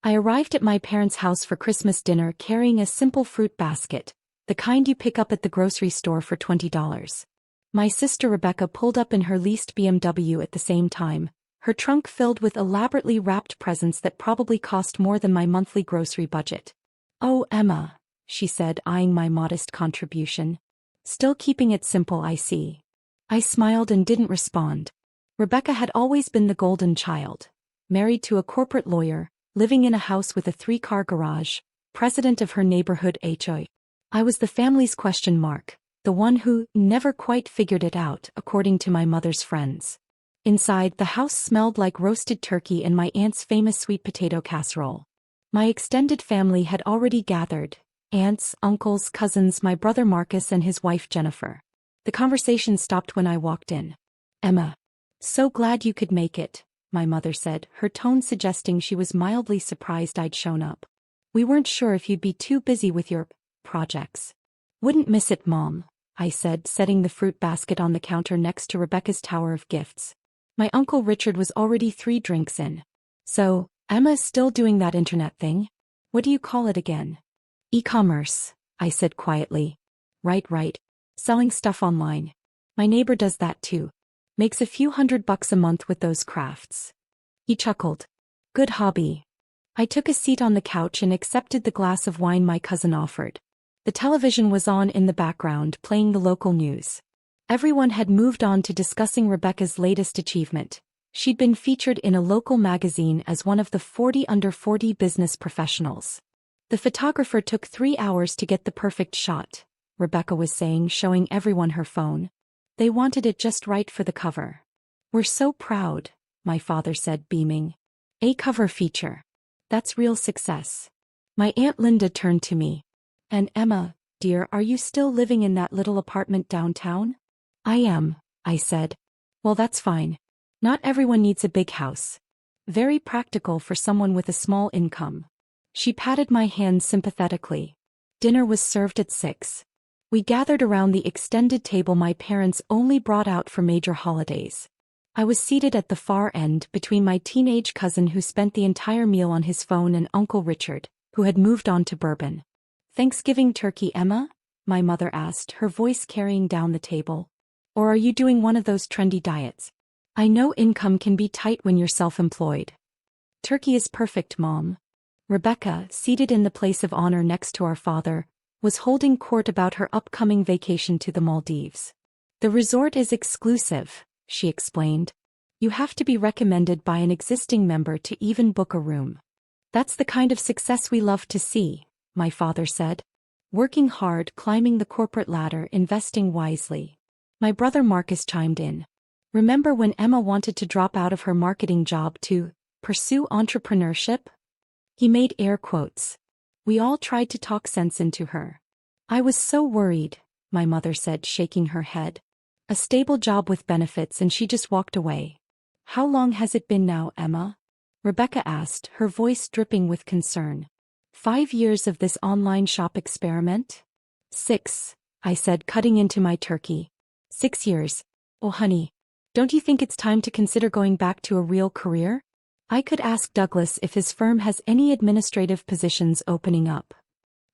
I arrived at my parents' house for Christmas dinner carrying a simple fruit basket, the kind you pick up at the grocery store for $20. My sister Rebecca pulled up in her leased BMW at the same time, her trunk filled with elaborately wrapped presents that probably cost more than my monthly grocery budget. "Oh, Emma," she said, eyeing my modest contribution. "Still keeping it simple, I see." I smiled and didn't respond. Rebecca had always been the golden child. Married to a corporate lawyer, living in a house with a 3-car garage, president of her neighborhood HOI. I was the family's question mark, the one who never quite figured it out, according to my mother's friends. Inside, the house smelled like roasted turkey and my aunt's famous sweet potato casserole. My extended family had already gathered: aunts, uncles, cousins, my brother Marcus and his wife Jennifer. The conversation stopped when I walked in. "Emma, so glad you could make it," my mother said, her tone suggesting she was mildly surprised I'd shown up. "We weren't sure if you'd be too busy with your projects." "Wouldn't miss it, Mom," I said, setting the fruit basket on the counter next to Rebecca's tower of gifts. My Uncle Richard was already 3 drinks in. "So, Emma is still doing that internet thing? What do you call it again?" "E-commerce," I said quietly. Right. Selling stuff online. My neighbor does that too. Makes a few $100 a month with those crafts." He chuckled. "Good hobby." I took a seat on the couch and accepted the glass of wine my cousin offered. The television was on in the background, playing the local news. Everyone had moved on to discussing Rebecca's latest achievement. She'd been featured in a local magazine as one of the 40 under 40 business professionals. "The photographer took 3 hours to get the perfect shot," Rebecca was saying, showing everyone her phone. "They wanted it just right for the cover." "We're so proud," my father said, beaming. "A cover feature. That's real success." My Aunt Linda turned to me. "And Emma, dear, are you still living in that little apartment downtown?" "I am," I said. "Well, that's fine. Not everyone needs a big house. Very practical for someone with a small income." She patted my hand sympathetically. Dinner was served at 6. We gathered around the extended table my parents only brought out for major holidays. I was seated at the far end between my teenage cousin who spent the entire meal on his phone and Uncle Richard, who had moved on to bourbon. "Thanksgiving turkey, Emma?" my mother asked, her voice carrying down the table. "Or are you doing one of those trendy diets? I know income can be tight when you're self-employed." "Turkey is perfect, Mom." Rebecca, seated in the place of honor next to our father, was holding court about her upcoming vacation to the Maldives. "The resort is exclusive," she explained. "You have to be recommended by an existing member to even book a room." "That's the kind of success we love to see," my father said. "Working hard, climbing the corporate ladder, investing wisely." My brother Marcus chimed in. "Remember when Emma wanted to drop out of her marketing job to pursue entrepreneurship?" He made air quotes. "We all tried to talk sense into her." "I was so worried," my mother said, shaking her head. "A stable job with benefits and she just walked away." "How long has it been now, Emma?" Rebecca asked, her voice dripping with concern. 5 years of this online shop experiment?" 6, I said, cutting into my turkey. 6 years. "Oh honey, don't you think it's time to consider going back to a real career? I could ask Douglas if his firm has any administrative positions opening up."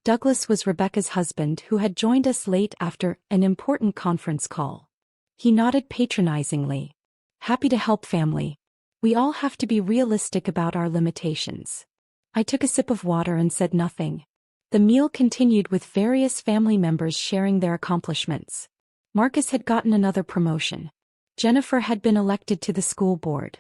Douglas was Rebecca's husband who had joined us late after an important conference call. He nodded patronizingly. "Happy to help, family. We all have to be realistic about our limitations." I took a sip of water and said nothing. The meal continued with various family members sharing their accomplishments. Marcus had gotten another promotion. Jennifer had been elected to the school board.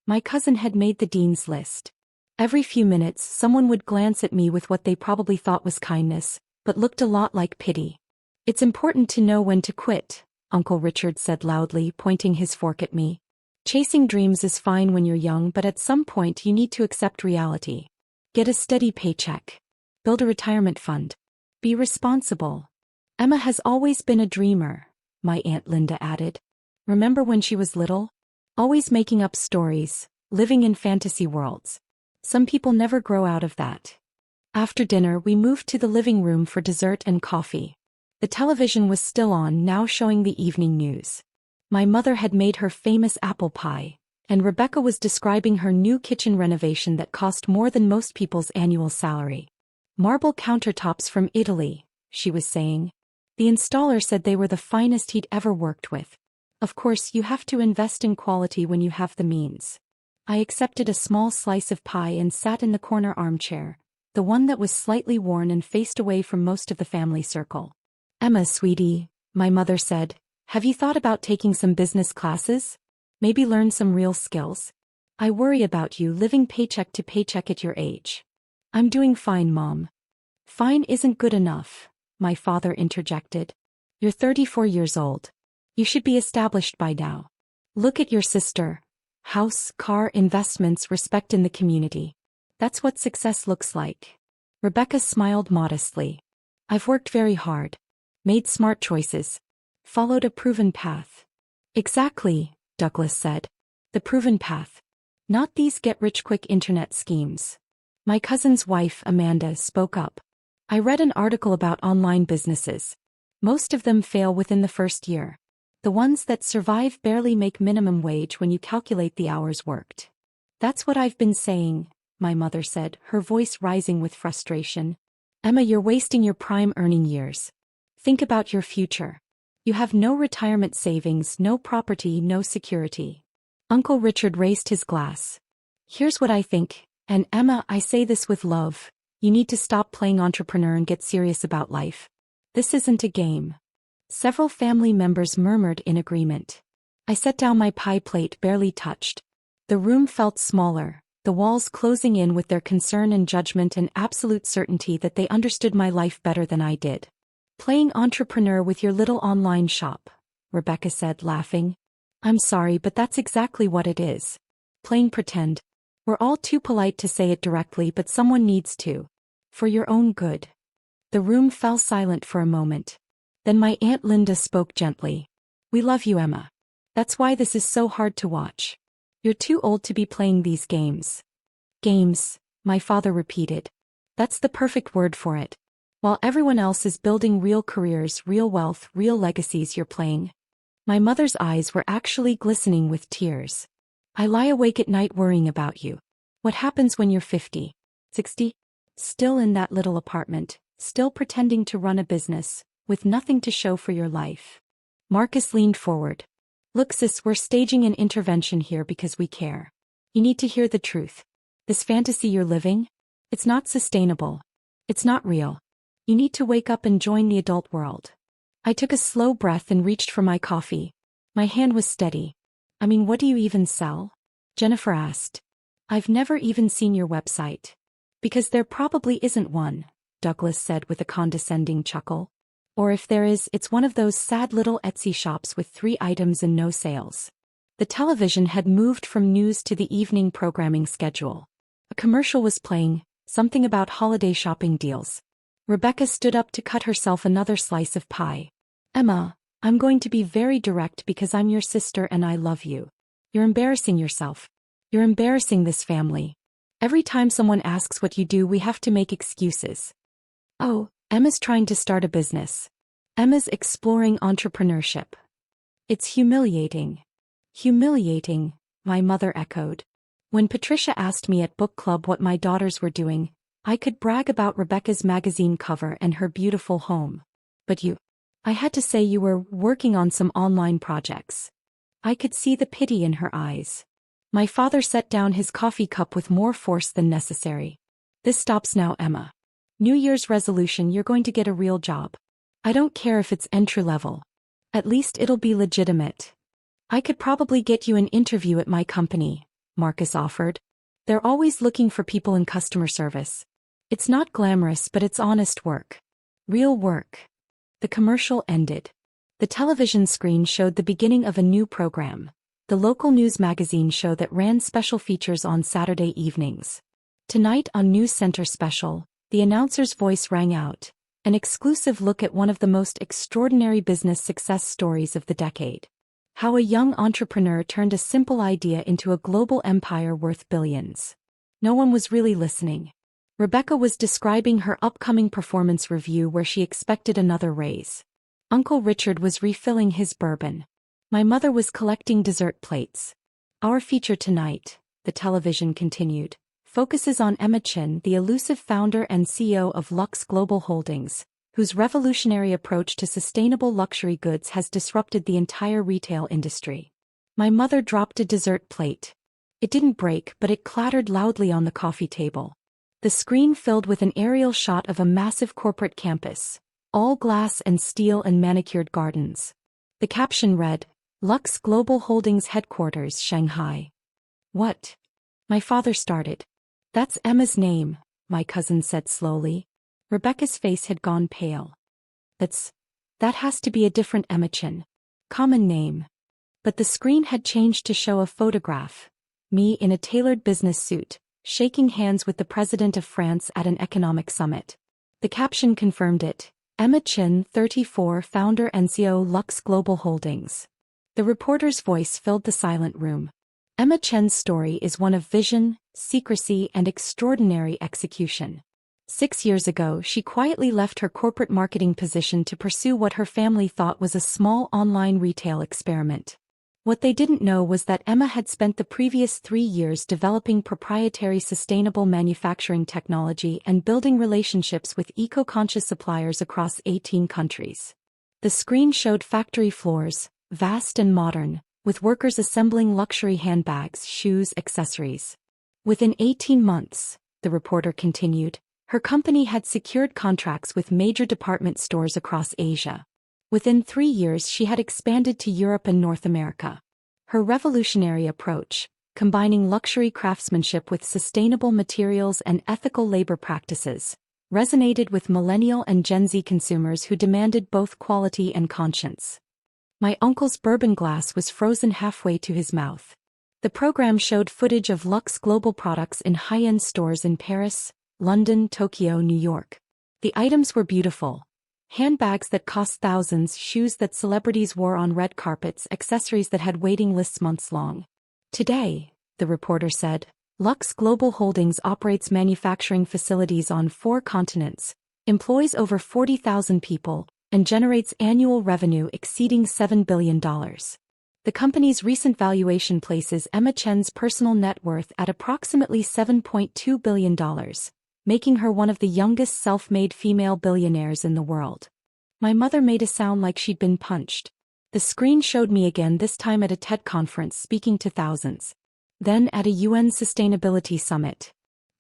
My cousin had made the dean's list. Every few minutes someone would glance at me with what they probably thought was kindness, but looked a lot like pity. "It's important to know when to quit," Uncle Richard said loudly, pointing his fork at me. "Chasing dreams is fine when you're young, but at some point you need to accept reality. Get a steady paycheck. Build a retirement fund. Be responsible." "Emma has always been a dreamer," my Aunt Linda added. "Remember when she was little? Always making up stories, living in fantasy worlds. Some people never grow out of that." After dinner we moved to the living room for dessert and coffee. The television was still on, now showing the evening news. My mother had made her famous apple pie, and Rebecca was describing her new kitchen renovation that cost more than most people's annual salary. Marble countertops from Italy, she was saying. The installer said they were the finest he'd ever worked with. Of course, you have to invest in quality when you have the means. I accepted a small slice of pie and sat in the corner armchair, the one that was slightly worn and faced away from most of the family circle. Emma, sweetie, my mother said, have you thought about taking some business classes? Maybe learn some real skills? I worry about you living paycheck to paycheck at your age. I'm doing fine, Mom. Fine isn't good enough, my father interjected. You're 34 years old. You should be established by now. Look at your sister. House, car, investments, respect in the community. That's what success looks like. Rebecca smiled modestly. I've worked very hard. Made smart choices. Followed a proven path. Exactly, Douglas said. The proven path. Not these get-rich-quick internet schemes. My cousin's wife, Amanda, spoke up. I read an article about online businesses. Most of them fail within the first year. The ones that survive barely make minimum wage when you calculate the hours worked. That's what I've been saying, my mother said, her voice rising with frustration. Emma, you're wasting your prime earning years. Think about your future. You have no retirement savings, no property, no security. Uncle Richard raised his glass. Here's what I think, and Emma, I say this with love. You need to stop playing entrepreneur and get serious about life. This isn't a game. Several family members murmured in agreement. I set down my pie plate, barely touched. The room felt smaller, the walls closing in with their concern and judgment and absolute certainty that they understood my life better than I did. Playing entrepreneur with your little online shop, Rebecca said, laughing. I'm sorry, but that's exactly what it is. Playing pretend. We're all too polite to say it directly, but someone needs to. For your own good. The room fell silent for a moment. Then my Aunt Linda spoke gently. We love you, Emma. That's why this is so hard to watch. You're too old to be playing these games. Games, my father repeated. That's the perfect word for it. While everyone else is building real careers, real wealth, real legacies, you're playing. My mother's eyes were actually glistening with tears. I lie awake at night worrying about you. What happens when you're 50, 60? Still in that little apartment, still pretending to run a business, with nothing to show for your life. Marcus leaned forward. Look, sis, we're staging an intervention here because we care. You need to hear the truth. This fantasy you're living? It's not sustainable. It's not real. You need to wake up and join the adult world. I took a slow breath and reached for my coffee. My hand was steady. I mean, what do you even sell? Jennifer asked. I've never even seen your website. Because there probably isn't one, Douglas said with a condescending chuckle. Or if there is, it's one of those sad little Etsy shops with 3 items and no sales. The television had moved from news to the evening programming schedule. A commercial was playing, something about holiday shopping deals. Rebecca stood up to cut herself another slice of pie. Emma, I'm going to be very direct because I'm your sister and I love you. You're embarrassing yourself. You're embarrassing this family. Every time someone asks what you do, we have to make excuses. Oh, Emma's trying to start a business. Emma's exploring entrepreneurship. It's humiliating. Humiliating, my mother echoed. When Patricia asked me at book club what my daughters were doing, I could brag about Rebecca's magazine cover and her beautiful home. But you, I had to say you were working on some online projects. I could see the pity in her eyes. My father set down his coffee cup with more force than necessary. This stops now, Emma. New Year's resolution, you're going to get a real job. I don't care if it's entry level. At least it'll be legitimate. I could probably get you an interview at my company, Marcus offered. They're always looking for people in customer service. It's not glamorous, but it's honest work. Real work. The commercial ended. The television screen showed the beginning of a new program. The local news magazine show that ran special features on Saturday evenings. Tonight on News Center Special, the announcer's voice rang out, an exclusive look at one of the most extraordinary business success stories of the decade. How a young entrepreneur turned a simple idea into a global empire worth billions. No one was really listening. Rebecca was describing her upcoming performance review where she expected another raise. Uncle Richard was refilling his bourbon. My mother was collecting dessert plates. Our feature tonight, the television continued, focuses on Emma Chin, the elusive founder and CEO of Lux Global Holdings, whose revolutionary approach to sustainable luxury goods has disrupted the entire retail industry. My mother dropped a dessert plate. It didn't break, but it clattered loudly on the coffee table. The screen filled with an aerial shot of a massive corporate campus, all glass and steel and manicured gardens. The caption read, Lux Global Holdings Headquarters, Shanghai. What? My father started. That's Emma's name, my cousin said slowly. Rebecca's face had gone pale. That has to be a different Emma Chin. Common name. But the screen had changed to show a photograph. Me in a tailored business suit, shaking hands with the president of France at an economic summit. The caption confirmed it. Emma Chin, 34, founder and CEO Lux Global Holdings. The reporter's voice filled the silent room. Emma Chen's story is one of vision, secrecy, and extraordinary execution. 6 years ago, she quietly left her corporate marketing position to pursue what her family thought was a small online retail experiment. What they didn't know was that Emma had spent the previous 3 years developing proprietary sustainable manufacturing technology and building relationships with eco-conscious suppliers across 18 countries. The screen showed factory floors, vast and modern, with workers assembling luxury handbags, shoes, accessories. Within 18 months, the reporter continued, her company had secured contracts with major department stores across Asia. Within 3 years she had expanded to Europe and North America. Her revolutionary approach, combining luxury craftsmanship with sustainable materials and ethical labor practices, resonated with millennial and Gen Z consumers who demanded both quality and conscience. My uncle's bourbon glass was frozen halfway to his mouth. The program showed footage of Lux Global products in high-end stores in Paris, London, Tokyo, New York. The items were beautiful. Handbags that cost thousands, shoes that celebrities wore on red carpets, accessories that had waiting lists months long. Today, the reporter said, Lux Global Holdings operates manufacturing facilities on 4 continents, employs over 40,000 people, and generates annual revenue exceeding $7 billion. The company's recent valuation places Emma Chen's personal net worth at approximately $7.2 billion, making her one of the youngest self-made female billionaires in the world. My mother made a sound like she'd been punched. The screen showed me again, this time at a TED conference speaking to thousands. Then at a UN Sustainability Summit.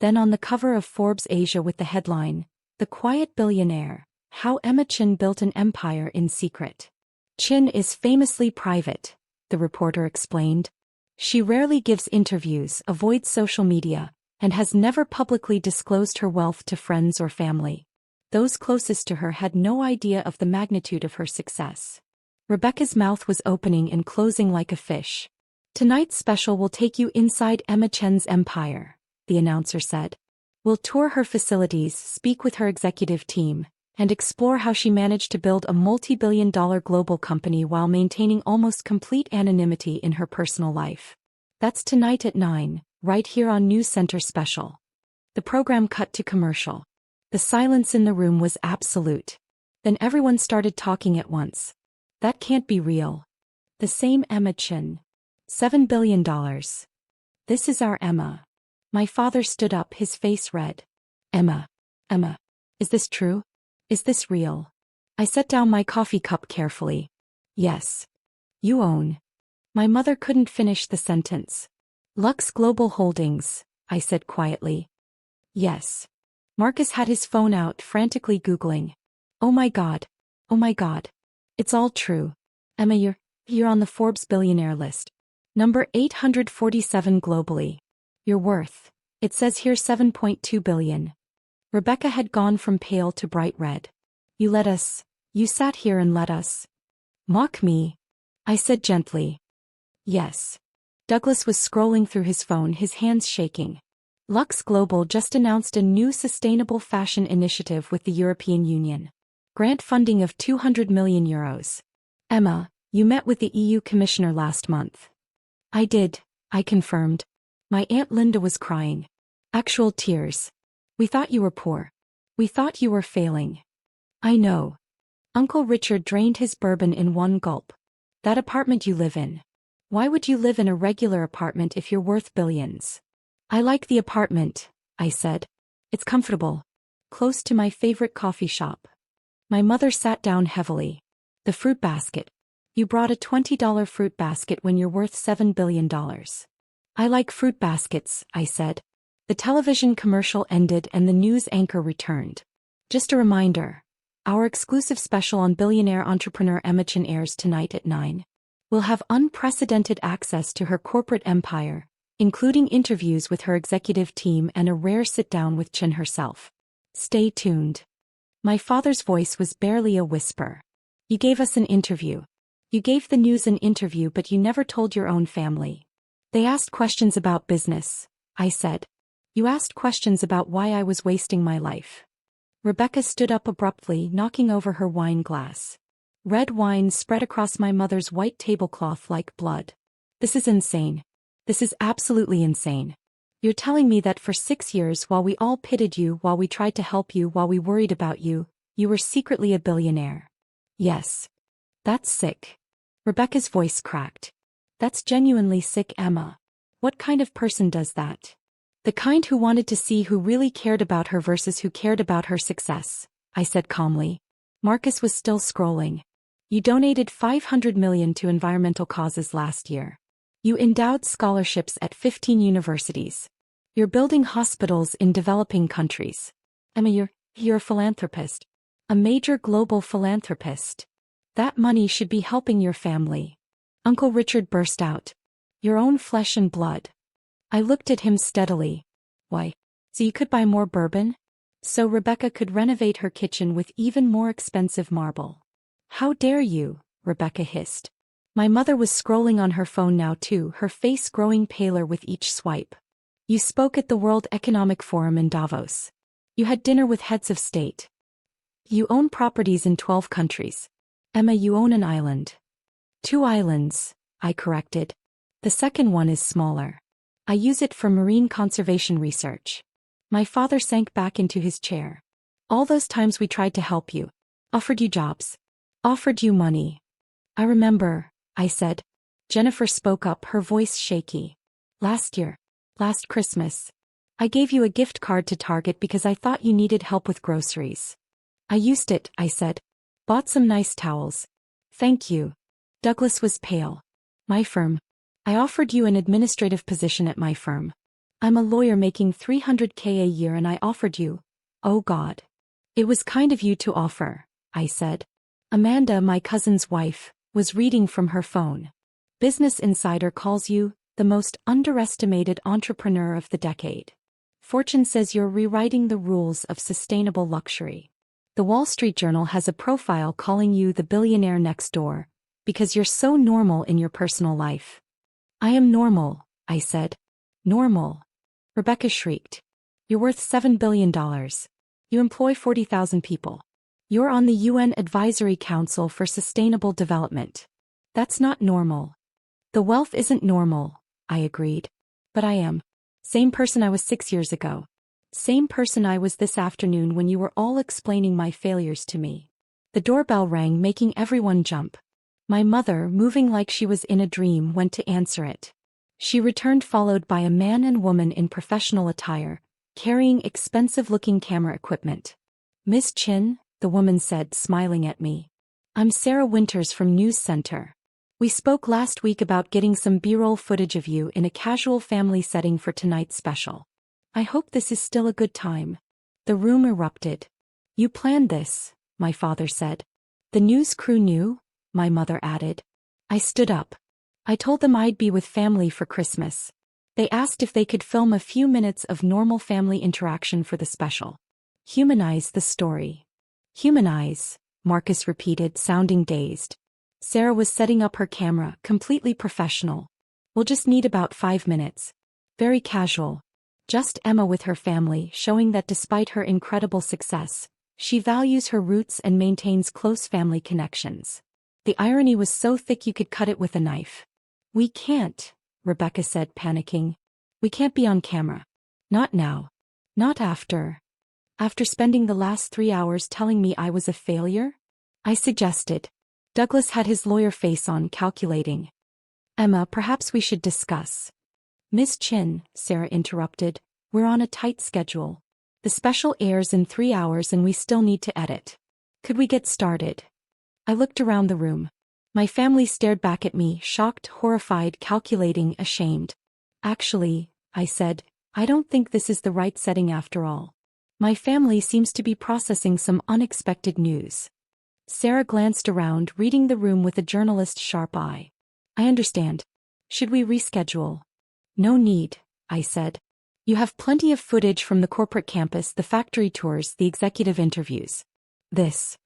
Then on the cover of Forbes Asia with the headline, The Quiet Billionaire, How Emma Chin Built an Empire in Secret. Chin is famously private, the reporter explained. She rarely gives interviews, avoids social media, and has never publicly disclosed her wealth to friends or family. Those closest to her had no idea of the magnitude of her success. Rebecca's mouth was opening and closing like a fish. Tonight's special will take you inside Emma Chen's empire, the announcer said. We'll tour her facilities, speak with her executive team, and explore how she managed to build a multi-billion-dollar global company while maintaining almost complete anonymity in her personal life. That's tonight at 9. Right here on News Center Special. The program cut to commercial. The silence in the room was absolute. Then everyone started talking at once. That can't be real. The same Emma Chin. $7 billion. This is our Emma. My father stood up, his face red. Emma. Is this true? Is this real? I set down my coffee cup carefully. Yes. You own. My mother couldn't finish the sentence. Lux Global Holdings, I said quietly. Yes. Marcus had his phone out, frantically Googling. Oh my God. It's all true. Emma, you're on the Forbes billionaire list. Number 847 globally. Your worth. It says here $7.2 billion. Rebecca had gone from pale to bright red. You sat here and let us mock me, I said gently. Yes. Douglas was scrolling through his phone, his hands shaking. Lux Global just announced a new sustainable fashion initiative with the European Union. Grant funding of €200 million. Emma, you met with the EU Commissioner last month. I did, I confirmed. My Aunt Linda was crying. Actual tears. We thought you were poor. We thought you were failing. I know. Uncle Richard drained his bourbon in one gulp. That apartment you live in. Why would you live in a regular apartment if you're worth billions? I like the apartment, I said. It's comfortable. Close to my favorite coffee shop. My mother sat down heavily. The fruit basket. You brought a $20 fruit basket when you're worth $7 billion. I like fruit baskets, I said. The television commercial ended and the news anchor returned. Just a reminder. Our exclusive special on billionaire entrepreneur Emma Chin airs tonight at 9. We'll have unprecedented access to her corporate empire, including interviews with her executive team and a rare sit-down with Chin herself. Stay tuned. My father's voice was barely a whisper. You gave us an interview. You gave the news an interview, but you never told your own family. They asked questions about business, I said. You asked questions about why I was wasting my life. Rebecca stood up abruptly, knocking over her wine glass. Red wine spread across my mother's white tablecloth like blood. This is insane. This is absolutely insane. You're telling me that for 6 years, while we all pitied you, while we tried to help you, while we worried about you, you were secretly a billionaire. Yes. That's sick. Rebecca's voice cracked. That's genuinely sick, Emma. What kind of person does that? The kind who wanted to see who really cared about her versus who cared about her success, I said calmly. Marcus was still scrolling. You donated $500 million to environmental causes last year. You endowed scholarships at 15 universities. You're building hospitals in developing countries. Emma, you're a philanthropist. A major global philanthropist. That money should be helping your family. Uncle Richard burst out. Your own flesh and blood. I looked at him steadily. Why? So you could buy more bourbon? So Rebecca could renovate her kitchen with even more expensive marble. How dare you, Rebecca hissed. My mother was scrolling on her phone now too, her face growing paler with each swipe. You spoke at the World Economic Forum in Davos. You had dinner with heads of state. You own properties in 12 countries. Emma, you own an island. 2 islands, I corrected. The second one is smaller. I use it for marine conservation research. My father sank back into his chair. All those times we tried to help you. Offered you jobs. Offered you money. I remember, I said. Jennifer spoke up, her voice shaky. Last Christmas. I gave you a gift card to Target because I thought you needed help with groceries. I used it, I said. Bought some nice towels. Thank you. Douglas was pale. My firm. I offered you an administrative position at my firm. I'm a lawyer making $300K a year and I offered you. Oh God. It was kind of you to offer, I said. Amanda, my cousin's wife, was reading from her phone. Business Insider calls you the most underestimated entrepreneur of the decade. Fortune says you're rewriting the rules of sustainable luxury. The Wall Street Journal has a profile calling you the billionaire next door, because you're so normal in your personal life. I am normal, I said. Normal. Rebecca shrieked. You're worth $7 billion. You employ 40,000 people. You're on the UN Advisory Council for Sustainable Development. That's not normal. The wealth isn't normal, I agreed. But I am. Same person I was 6 years ago. Same person I was this afternoon when you were all explaining my failures to me. The doorbell rang, making everyone jump. My mother, moving like she was in a dream, went to answer it. She returned followed by a man and woman in professional attire, carrying expensive-looking camera equipment. Miss Chin, the woman said, smiling at me. I'm Sarah Winters from News Center. We spoke last week about getting some B-roll footage of you in a casual family setting for tonight's special. I hope this is still a good time. The room erupted. You planned this, my father said. The news crew knew, my mother added. I stood up. I told them I'd be with family for Christmas. They asked if they could film a few minutes of normal family interaction for the special. Humanize the story. Humanize, Marcus repeated, sounding dazed. Sarah was setting up her camera, completely professional. We'll just need about 5 minutes. Very casual. Just Emma with her family, showing that despite her incredible success, she values her roots and maintains close family connections. The irony was so thick you could cut it with a knife. We can't, Rebecca said, panicking. We can't be on camera. Not now. Not after. After spending the last 3 hours telling me I was a failure? I suggested. Douglas had his lawyer face on, calculating. Emma, perhaps we should discuss. Miss Chin, Sarah interrupted, we're on a tight schedule. The special airs in 3 hours and we still need to edit. Could we get started? I looked around the room. My family stared back at me, shocked, horrified, calculating, ashamed. Actually, I said, I don't think this is the right setting after all. My family seems to be processing some unexpected news. Sarah glanced around, reading the room with a journalist's sharp eye. I understand. Should we reschedule? No need, I said. You have plenty of footage from the corporate campus, the factory tours, the executive interviews. This,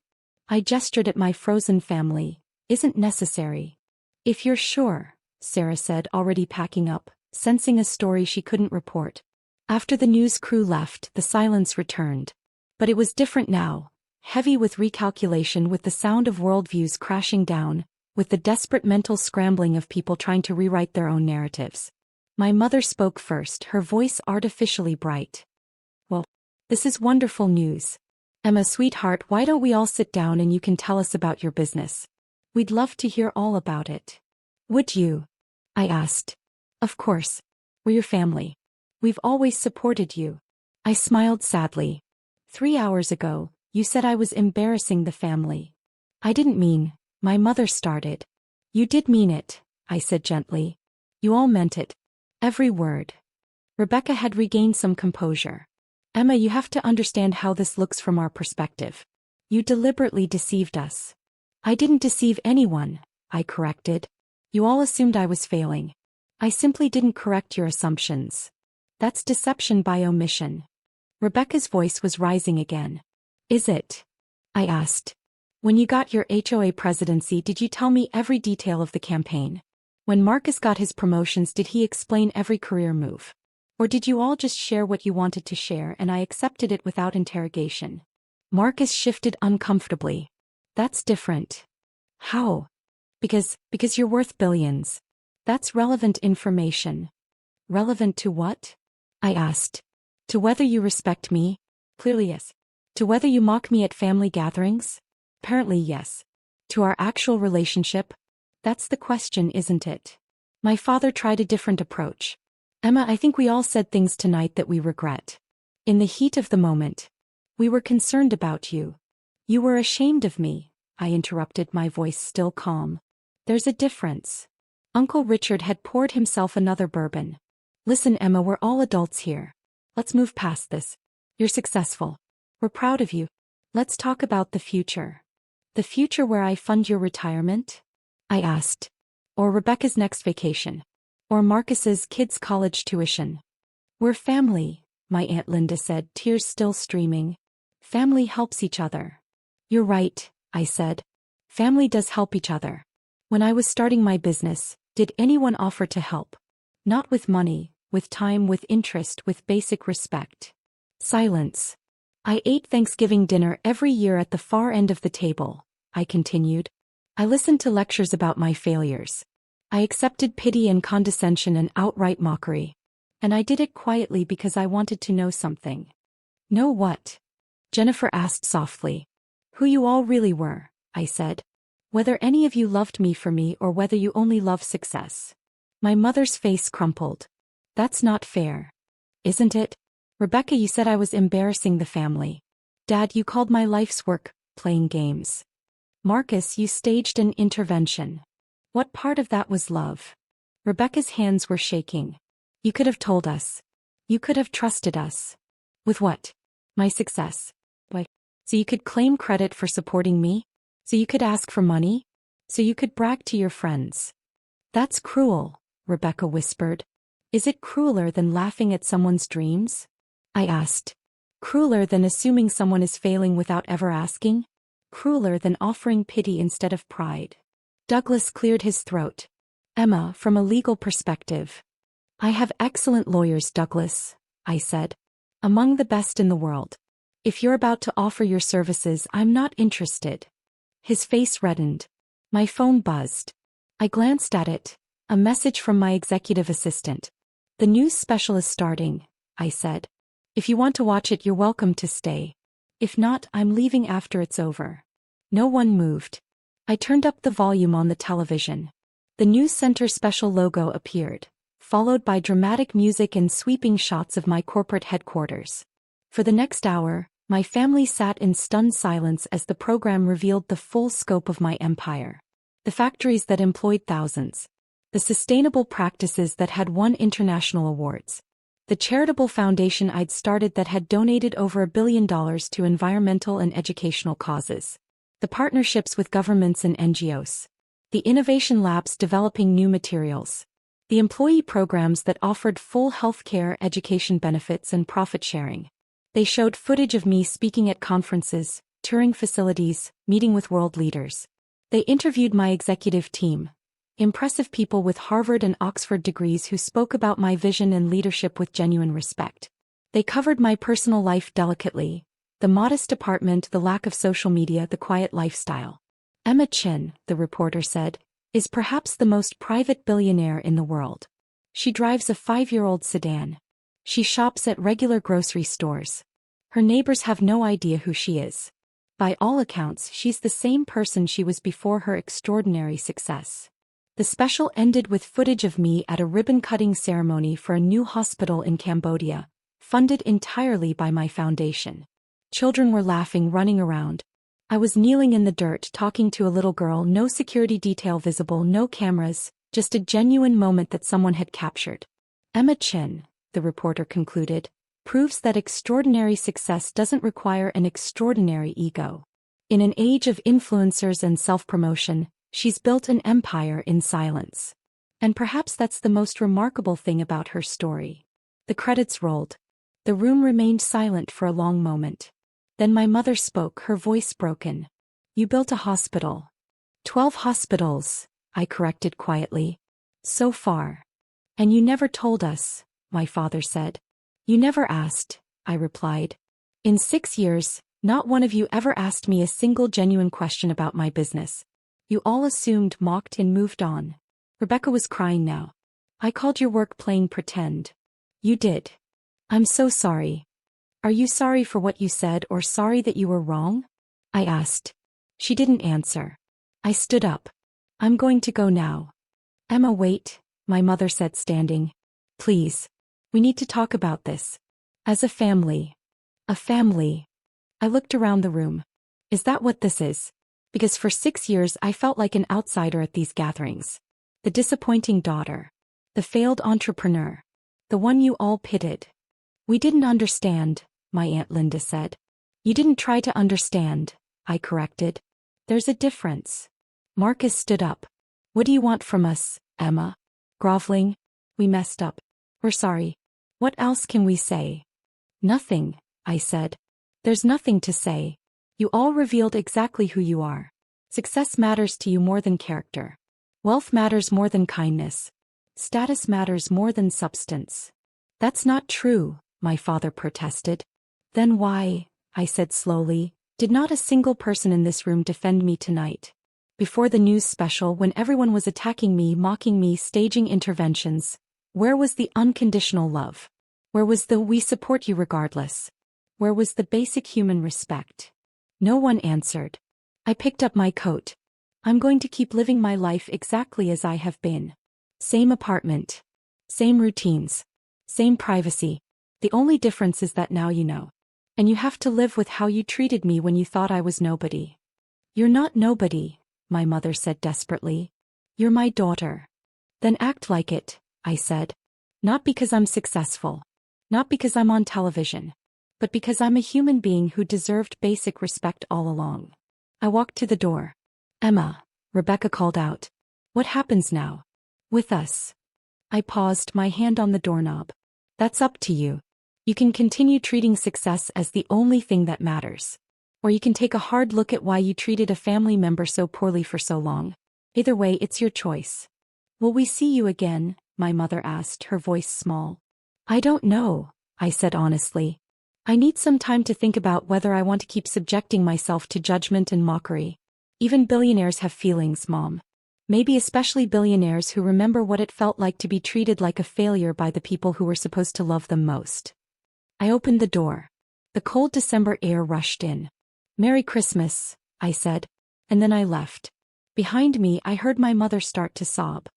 I gestured at my frozen family, isn't necessary. If you're sure, Sarah said, already packing up, sensing a story she couldn't report. After the news crew left, the silence returned. But it was different now, heavy with recalculation, with the sound of worldviews crashing down, with the desperate mental scrambling of people trying to rewrite their own narratives. My mother spoke first, her voice artificially bright. Well, this is wonderful news. Emma, sweetheart, why don't we all sit down and you can tell us about your business? We'd love to hear all about it. Would you? I asked. Of course. We're your family. We've always supported you. I smiled sadly. 3 hours ago, you said I was embarrassing the family. I didn't mean, my mother started. You did mean it, I said gently. You all meant it. Every word. Rebecca had regained some composure. Emma, you have to understand how this looks from our perspective. You deliberately deceived us. I didn't deceive anyone, I corrected. You all assumed I was failing. I simply didn't correct your assumptions. That's deception by omission. Rebecca's voice was rising again. Is it? I asked. When you got your HOA presidency, did you tell me every detail of the campaign? When Marcus got his promotions, did he explain every career move? Or did you all just share what you wanted to share and I accepted it without interrogation? Marcus shifted uncomfortably. That's different. How? Because you're worth billions. That's relevant information. Relevant to what? I asked. To whether you respect me? Clearly yes. To whether you mock me at family gatherings? Apparently yes. To our actual relationship? That's the question, isn't it? My father tried a different approach. Emma, I think we all said things tonight that we regret. In the heat of the moment. We were concerned about you. You were ashamed of me, I interrupted, my voice still calm. There's a difference. Uncle Richard had poured himself another bourbon. Listen, Emma, we're all adults here. Let's move past this. You're successful. We're proud of you. Let's talk about the future. The future where I fund your retirement? I asked. Or Rebecca's next vacation. Or Marcus's kids' college tuition. We're family, my Aunt Linda said, tears still streaming. Family helps each other. You're right, I said. Family does help each other. When I was starting my business, did anyone offer to help? Not with money, with time, with interest, with basic respect. Silence. I ate Thanksgiving dinner every year at the far end of the table, I continued. I listened to lectures about my failures. I accepted pity and condescension and outright mockery. And I did it quietly because I wanted to know something. Know what? Jennifer asked softly. Who you all really were, I said. Whether any of you loved me for me or whether you only loved success. My mother's face crumpled. That's not fair. Isn't it? Rebecca, you said I was embarrassing the family. Dad, you called my life's work playing games. Marcus, you staged an intervention. What part of that was love? Rebecca's hands were shaking. You could have told us. You could have trusted us. With what? My success. Why? So you could claim credit for supporting me? So you could ask for money? So you could brag to your friends? That's cruel, Rebecca whispered. Is it crueler than laughing at someone's dreams? I asked. Crueler than assuming someone is failing without ever asking? Crueler than offering pity instead of pride? Douglas cleared his throat. Emma, from a legal perspective. I have excellent lawyers, Douglas, I said. Among the best in the world. If you're about to offer your services, I'm not interested. His face reddened. My phone buzzed. I glanced at it. A message from my executive assistant. The news special is starting, I said. If you want to watch it, you're welcome to stay. If not, I'm leaving after it's over. No one moved. I turned up the volume on the television. The news center special logo appeared, followed by dramatic music and sweeping shots of my corporate headquarters. For the next hour, my family sat in stunned silence as the program revealed the full scope of my empire. The factories that employed thousands. The sustainable practices that had won international awards. The charitable foundation I'd started that had donated over $1 billion to environmental and educational causes. The partnerships with governments and NGOs. The innovation labs developing new materials. The employee programs that offered full healthcare, education benefits, and profit sharing. They showed footage of me speaking at conferences, touring facilities, meeting with world leaders. They interviewed my executive team. Impressive people with Harvard and Oxford degrees who spoke about my vision and leadership with genuine respect. They covered my personal life delicately. The modest apartment, the lack of social media, the quiet lifestyle. Emma Chin, the reporter said, is perhaps the most private billionaire in the world. She drives a 5-year-old sedan. She shops at regular grocery stores. Her neighbors have no idea who she is. By all accounts, she's the same person she was before her extraordinary success. The special ended with footage of me at a ribbon-cutting ceremony for a new hospital in Cambodia, funded entirely by my foundation. Children were laughing, running around. I was kneeling in the dirt talking to a little girl, no security detail visible, no cameras, just a genuine moment that someone had captured. Emma Chin, the reporter concluded, proves that extraordinary success doesn't require an extraordinary ego. In an age of influencers and self-promotion, she's built an empire in silence. And perhaps that's the most remarkable thing about her story. The credits rolled. The room remained silent for a long moment. Then my mother spoke, her voice broken. You built a hospital. 12 hospitals, I corrected quietly. So far. And you never told us, my father said. You never asked, I replied. In 6 years, not one of you ever asked me a single genuine question about my business. You all assumed, mocked, and moved on. Rebecca was crying now. I called your work playing pretend. You did. I'm so sorry. Are you sorry for what you said or sorry that you were wrong? I asked. She didn't answer. I stood up. I'm going to go now. Emma, wait, my mother said, standing. Please. We need to talk about this. As a family. A family. I looked around the room. Is that what this is? Because for 6 years I felt like an outsider at these gatherings. The disappointing daughter. The failed entrepreneur. The one you all pitied. We didn't understand, my Aunt Linda said. You didn't try to understand, I corrected. There's a difference. Marcus stood up. What do you want from us, Emma? Groveling. We messed up. We're sorry. What else can we say? Nothing, I said. There's nothing to say. You all revealed exactly who you are. Success matters to you more than character. Wealth matters more than kindness. Status matters more than substance. That's not true, my father protested. Then why, I said slowly, did not a single person in this room defend me tonight? Before the news special, when everyone was attacking me, mocking me, staging interventions, where was the unconditional love? Where was the "we support you regardless"? Where was the basic human respect? No one answered. I picked up my coat. I'm going to keep living my life exactly as I have been. Same apartment. Same routines. Same privacy. The only difference is that now you know. And you have to live with how you treated me when you thought I was nobody. You're not nobody, my mother said desperately. You're my daughter. Then act like it, I said. Not because I'm successful. Not because I'm on television. But because I'm a human being who deserved basic respect all along. I walked to the door. Emma, Rebecca called out. What happens now? With us. I paused, my hand on the doorknob. That's up to you. You can continue treating success as the only thing that matters. Or you can take a hard look at why you treated a family member so poorly for so long. Either way, it's your choice. Will we see you again? My mother asked, her voice small. I don't know, I said honestly. I need some time to think about whether I want to keep subjecting myself to judgment and mockery. Even billionaires have feelings, Mom. Maybe especially billionaires who remember what it felt like to be treated like a failure by the people who were supposed to love them most. I opened the door. The cold December air rushed in. Merry Christmas, I said. And then I left. Behind me, I heard my mother start to sob.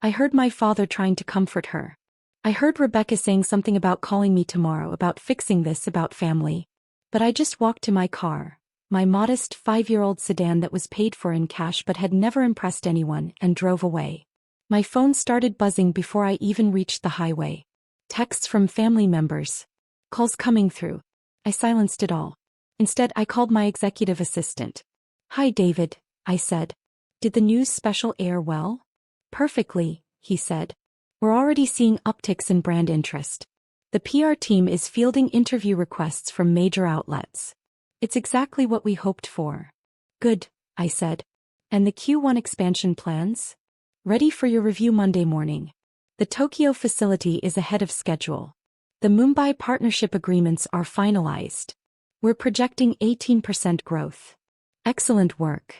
I heard my father trying to comfort her. I heard Rebecca saying something about calling me tomorrow, about fixing this, about family. But I just walked to my car, my modest 5-year-old sedan that was paid for in cash but had never impressed anyone, and drove away. My phone started buzzing before I even reached the highway. Texts from family members. Calls coming through. I silenced it all. Instead, I called my executive assistant. "Hi, David," I said. "Did the news special air well?" "Perfectly," he said. "We're already seeing upticks in brand interest. The PR team is fielding interview requests from major outlets. It's exactly what we hoped for." "Good," I said. "And the Q1 expansion plans?" "Ready for your review Monday morning. The Tokyo facility is ahead of schedule. The Mumbai partnership agreements are finalized. We're projecting 18% growth." "Excellent work."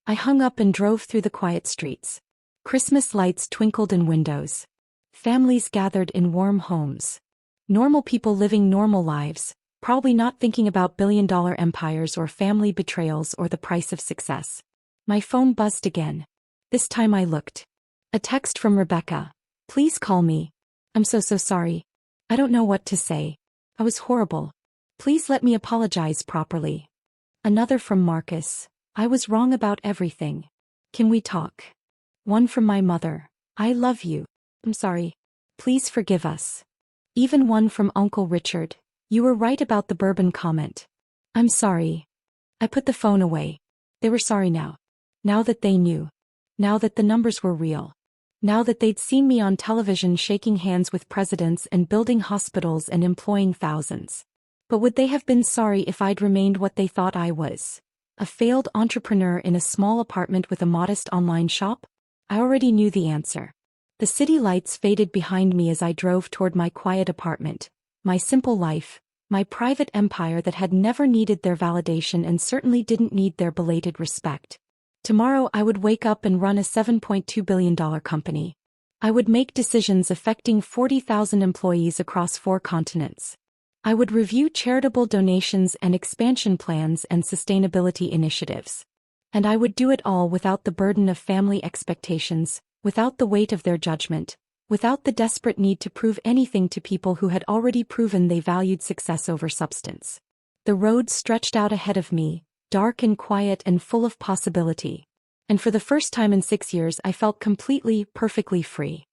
I hung up and drove through the quiet streets. Christmas lights twinkled in windows. Families gathered in warm homes. Normal people living normal lives, probably not thinking about billion-dollar empires or family betrayals or the price of success. My phone buzzed again. This time I looked. A text from Rebecca. "Please call me. I'm so sorry. I don't know what to say. I was horrible. Please let me apologize properly." Another from Marcus. "I was wrong about everything. Can we talk?" One from my mother. "I love you. I'm sorry. Please forgive us." Even one from Uncle Richard. "You were right about the bourbon comment. I'm sorry." I put the phone away. They were sorry now. Now that they knew. Now that the numbers were real. Now that they'd seen me on television shaking hands with presidents and building hospitals and employing thousands. But would they have been sorry if I'd remained what they thought I was? A failed entrepreneur in a small apartment with a modest online shop? I already knew the answer. The city lights faded behind me as I drove toward my quiet apartment, my simple life, my private empire that had never needed their validation and certainly didn't need their belated respect. Tomorrow I would wake up and run a $7.2 billion company. I would make decisions affecting 40,000 employees across 4 continents. I would review charitable donations and expansion plans and sustainability initiatives. And I would do it all without the burden of family expectations, without the weight of their judgment, without the desperate need to prove anything to people who had already proven they valued success over substance. The road stretched out ahead of me, dark and quiet and full of possibility. And for the first time in 6 years I felt completely, perfectly free.